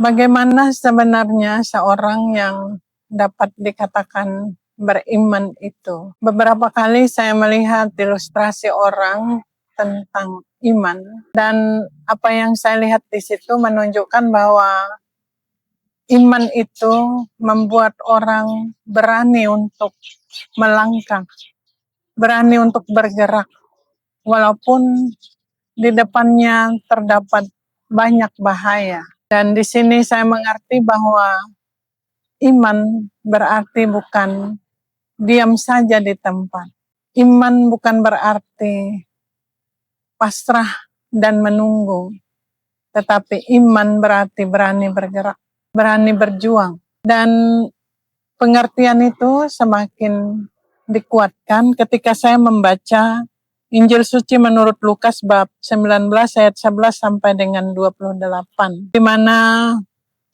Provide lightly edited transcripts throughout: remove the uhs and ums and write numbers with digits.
Bagaimana sebenarnya seorang yang dapat dikatakan beriman itu? Beberapa kali saya melihat ilustrasi orang tentang iman, dan apa yang saya lihat di situ menunjukkan bahwa iman itu membuat orang berani untuk melangkah, berani untuk bergerak, walaupun di depannya terdapat banyak bahaya. Dan di sini saya mengerti bahwa iman berarti bukan diam saja di tempat. Iman bukan berarti pasrah dan menunggu, tetapi iman berarti berani bergerak, berani berjuang. Dan pengertian itu semakin dikuatkan ketika saya membaca Injil suci menurut Lukas bab 19 ayat 11 sampai dengan 28, di mana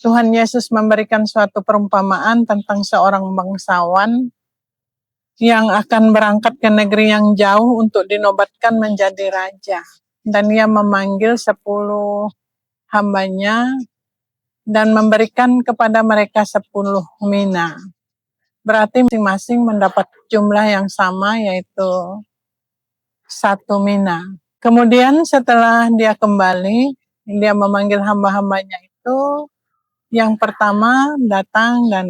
Tuhan Yesus memberikan suatu perumpamaan tentang seorang bangsawan yang akan berangkat ke negeri yang jauh untuk dinobatkan menjadi raja. Dan ia memanggil 10 hambanya dan memberikan kepada mereka 10 mina. Berarti masing-masing mendapat jumlah yang sama, yaitu 1 mina. Kemudian setelah dia kembali, dia memanggil hamba-hambanya itu. Yang pertama datang dan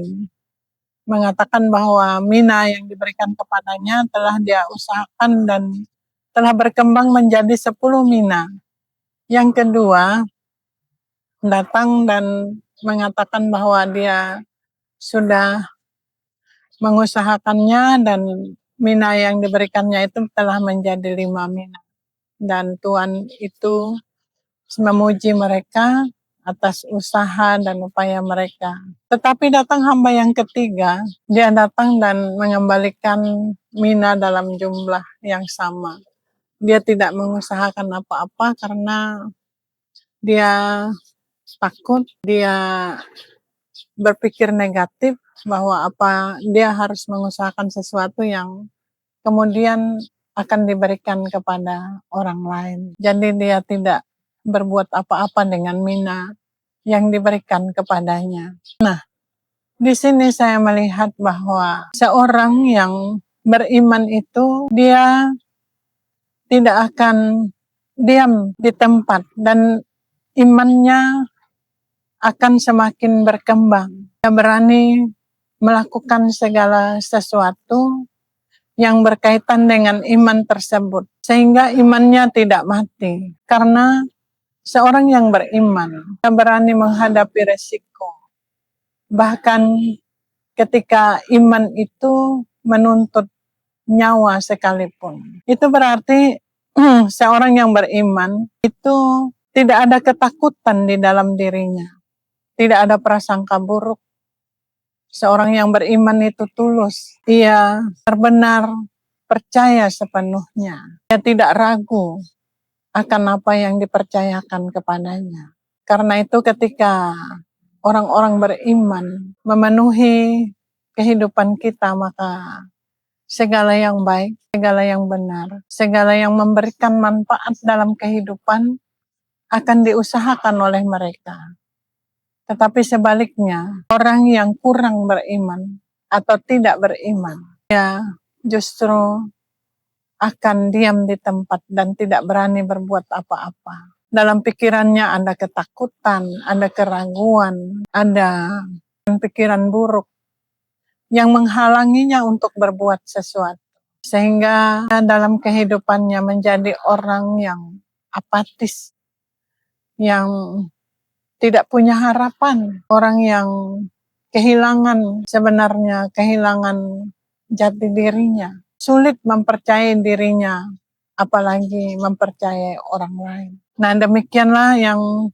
mengatakan bahwa mina yang diberikan kepadanya telah dia usahakan dan telah berkembang menjadi 10 mina. Yang kedua datang dan mengatakan bahwa dia sudah mengusahakannya dan mina yang diberikannya itu telah menjadi 5 mina. Dan Tuhan itu memuji mereka atas usaha dan upaya mereka. Tetapi datang hamba yang ketiga, dia datang dan mengembalikan mina dalam jumlah yang sama. Dia tidak mengusahakan apa-apa karena dia takut, dia berpikir negatif bahwa dia harus mengusahakan sesuatu yang kemudian akan diberikan kepada orang lain. Jadi dia tidak berbuat apa-apa dengan mina yang diberikan kepadanya. Nah, di sini saya melihat bahwa seorang yang beriman itu dia tidak akan diam di tempat dan imannya akan semakin berkembang. Dia berani melakukan segala sesuatu yang berkaitan dengan iman tersebut, sehingga imannya tidak mati. Karena seorang yang beriman, dia berani menghadapi resiko. Bahkan ketika iman itu menuntut nyawa sekalipun. Itu berarti seorang yang beriman itu tidak ada ketakutan di dalam dirinya. Tidak ada prasangka buruk. Seorang yang beriman itu tulus. Ia benar-benar percaya sepenuhnya. Dia tidak ragu akan apa yang dipercayakan kepadanya. Karena itu ketika orang-orang beriman memenuhi kehidupan kita, maka segala yang baik, segala yang benar, segala yang memberikan manfaat dalam kehidupan akan diusahakan oleh mereka. Tetapi sebaliknya, orang yang kurang beriman atau tidak beriman, dia justru akan diam di tempat dan tidak berani berbuat apa-apa. Dalam pikirannya ada ketakutan, ada keraguan, ada pikiran buruk yang menghalanginya untuk berbuat sesuatu. Sehingga dalam kehidupannya menjadi orang yang apatis, yang tidak punya harapan, orang yang kehilangan jati dirinya, sulit mempercayai dirinya, apalagi mempercayai orang lain. Nah, demikianlah yang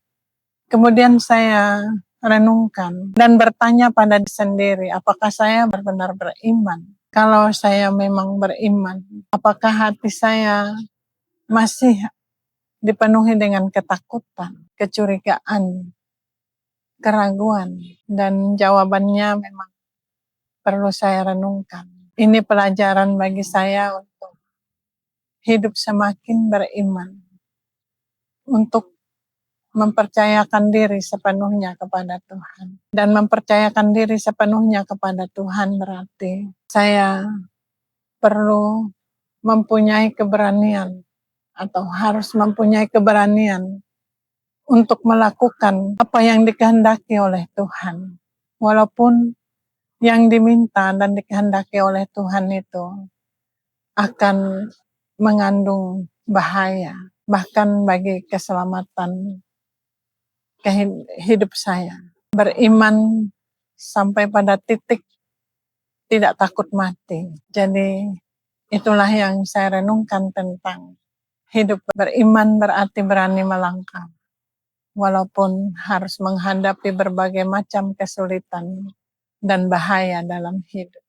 kemudian saya renungkan dan bertanya pada diri sendiri, apakah saya benar-benar beriman? Kalau saya memang beriman, apakah hati saya masih dipenuhi dengan ketakutan, kecurigaan, keraguan? Dan jawabannya memang perlu saya renungkan. Ini pelajaran bagi saya untuk hidup semakin beriman, untuk mempercayakan diri sepenuhnya kepada Tuhan. Dan mempercayakan diri sepenuhnya kepada Tuhan berarti saya perlu mempunyai keberanian atau harus mempunyai keberanian untuk melakukan apa yang dikehendaki oleh Tuhan. Walaupun yang diminta dan dikehendaki oleh Tuhan itu akan mengandung bahaya, bahkan bagi keselamatan hidup saya. Beriman sampai pada titik tidak takut mati. Jadi itulah yang saya renungkan tentang hidup beriman berarti berani melangkah. Walaupun harus menghadapi berbagai macam kesulitan dan bahaya dalam hidup.